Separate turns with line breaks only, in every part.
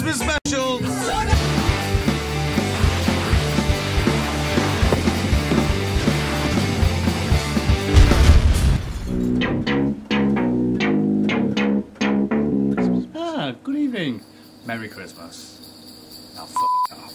Christmas special! Ah, good evening. Merry Christmas. Now f*** off.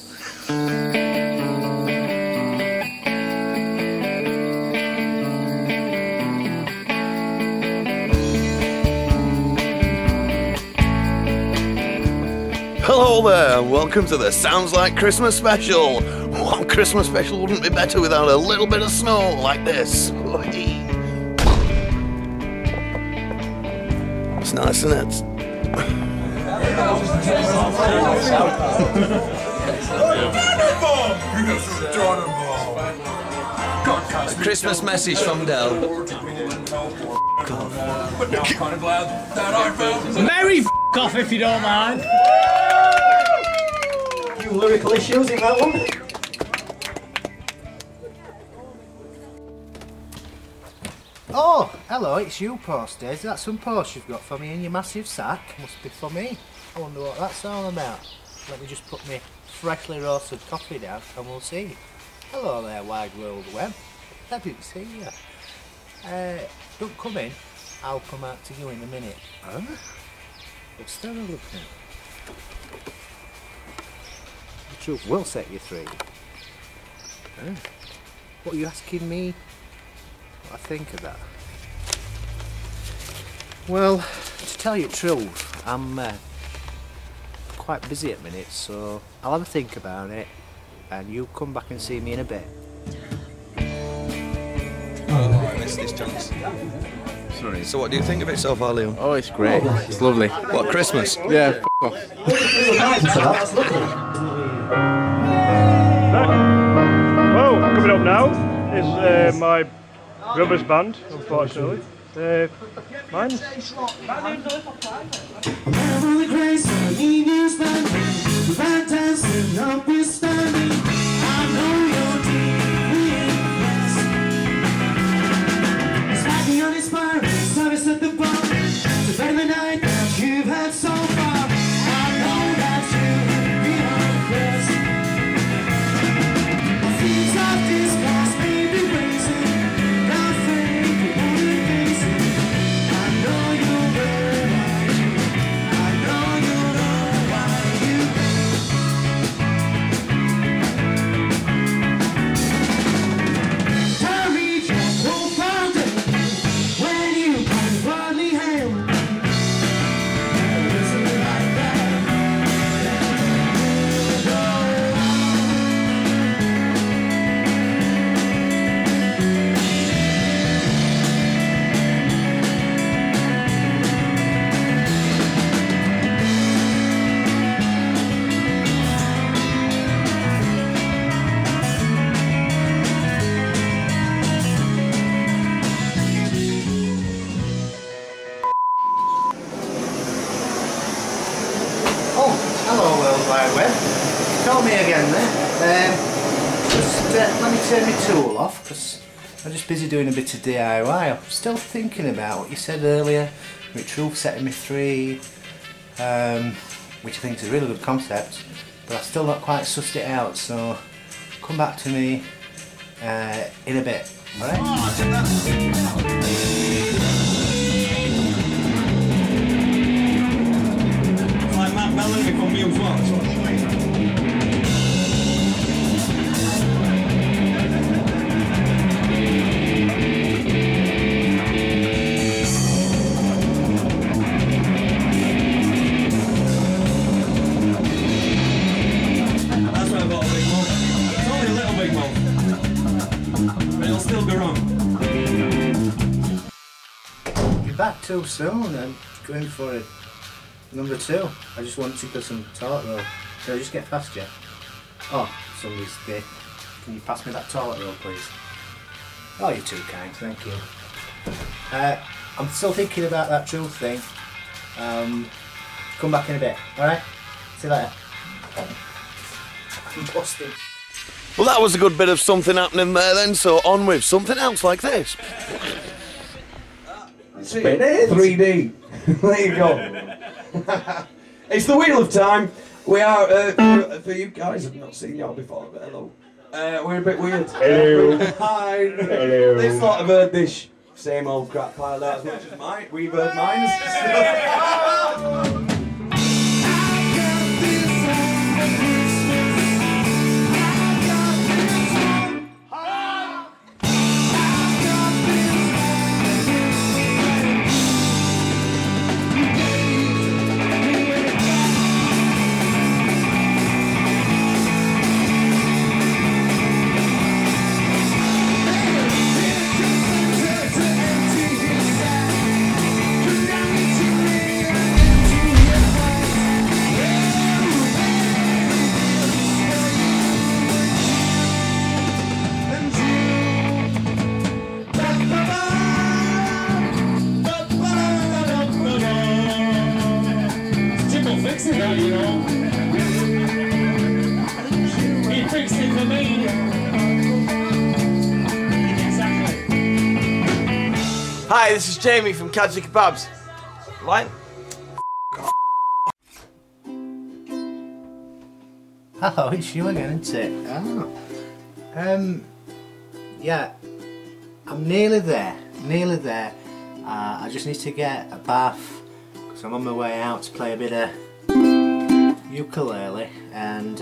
Hello there, and welcome to the Sounds Like Christmas special. What Christmas special wouldn't be better without a little bit of snow like this? It's nice, isn't it? A Christmas message from Dell.
Merry f*** off if you don't mind.
You lyrical issues in that one? Oh, hello, it's you, Posties. Is that some post you've got for me in your massive sack? Must be for me. I wonder what that's all about. Let me just put my freshly roasted coffee down and we'll see. Hello there, wide world web. I didn't see you. Don't come in. I'll come out to you in a minute. Huh? What's that looking at? The truth will set you free. Huh? What are you asking me? What I think of that? Well, to tell you the truth, I'm quite busy at minutes, so I'll have a think about it and you come back and see me in a bit.
Oh, I missed this chance. Sorry. So what do you think of it so far, Liam?
Oh, it's great. It's lovely.
What, Christmas?
Yeah, f*** off.
Well, coming up now is my rubbish band, unfortunately. Mynas.
Hello, World Wide Web. Call me again there. Just let me turn my tool off because I'm just busy doing a bit of DIY. I'm still thinking about what you said earlier, with truth setting me free, which I think is a really good concept, but I've still not quite sussed it out, so come back to me in a bit, alright? Back too soon and going for number 2. I just wanted to get some toilet roll. Can I just get past you? Oh, somebody's there. Can you pass me that toilet roll, please? Oh, you're too kind, thank you. I'm still thinking about that truth thing. Come back in a bit, alright? See you later. I'm busted.
Well, that was a good bit of something happening there then, so on with something else like this.
Spin it. 3D. There you go. It's the Wheel of Time,
We are, for you guys, I've not seen y'all before, but hello. We're a bit weird.
Hello.
Hi.
Hello.
They've sort of heard this same old crap pile out as much as mine. We've heard mine.
Hi, this is Jamie from Kadji Kebabs. Line?
Hello, it's you again, isn't it? Oh. Yeah, I'm nearly there, I just need to get a bath because I'm on my way out to play a bit of ukulele and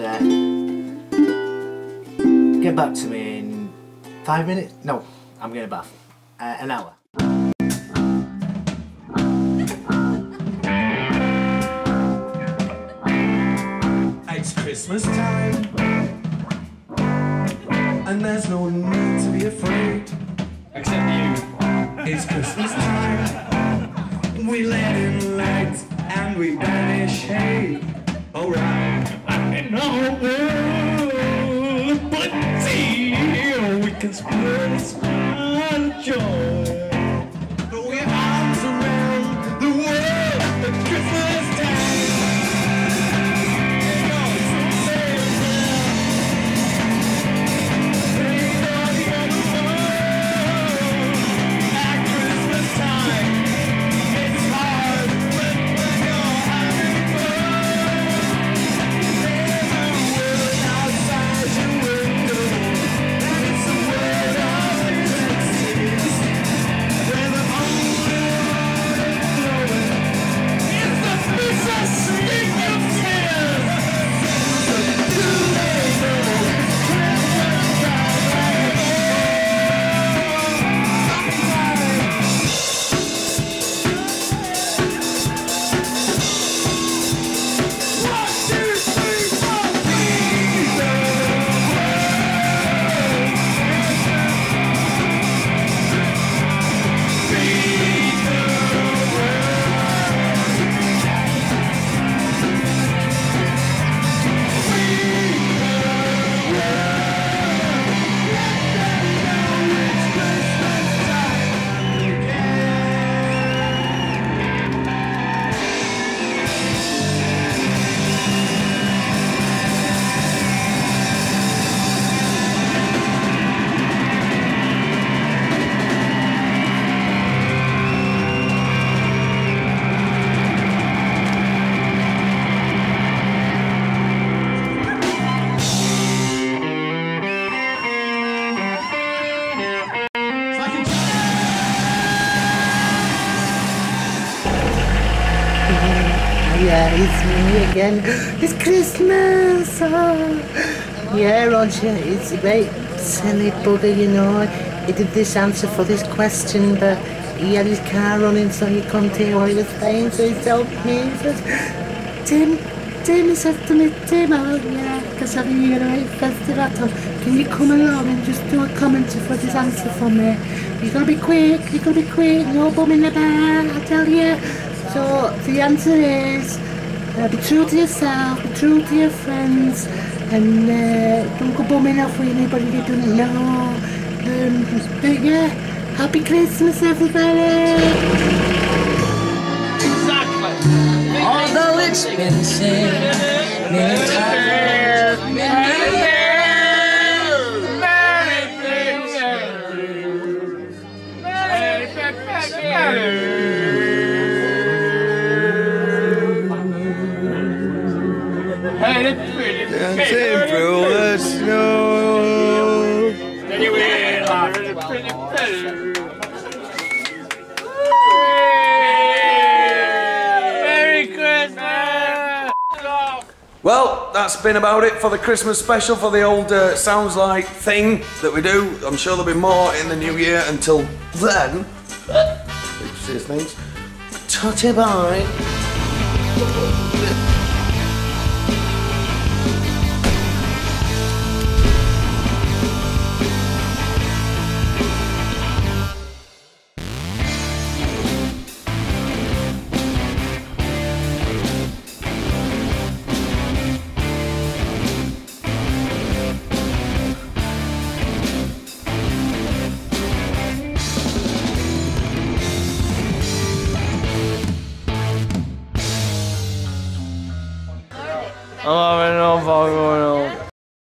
get back to me in 5 minutes. No, I'm getting a bath. An hour.
It's Christmas time, and there's no need to be afraid.
Except you.
It's Christmas time, we let in light and we banish hate. Alright. In our world, but still we can spread a smile of joy. But we're arms around the world at Christmas time.
Yeah, it's me again. It's Christmas! Oh. Yeah, Roger, it's a great silly bugger, you know. He did this answer for this question, but he had his car running, so he couldn't hear what he was saying, so he told me, he said, Tim, he said to me, Tim, oh yeah, because I've been here at festival, can you come along and just do a commentary for this answer for me? You gotta be quick, no bum in the bar, I tell you. So the answer is, be true to yourself, be true to your friends, and don't go bumming off with anybody you don't know. But yeah, happy Christmas everybody!
Exactly.
Although it's been said many times,
Dancing through the snow.
Merry Christmas!
Well, that's been about it for the Christmas special for the old Sounds Like thing that we do. I'm sure there'll be more in the new year. Until then, serious things. Tutty bye.
I'm having no fun going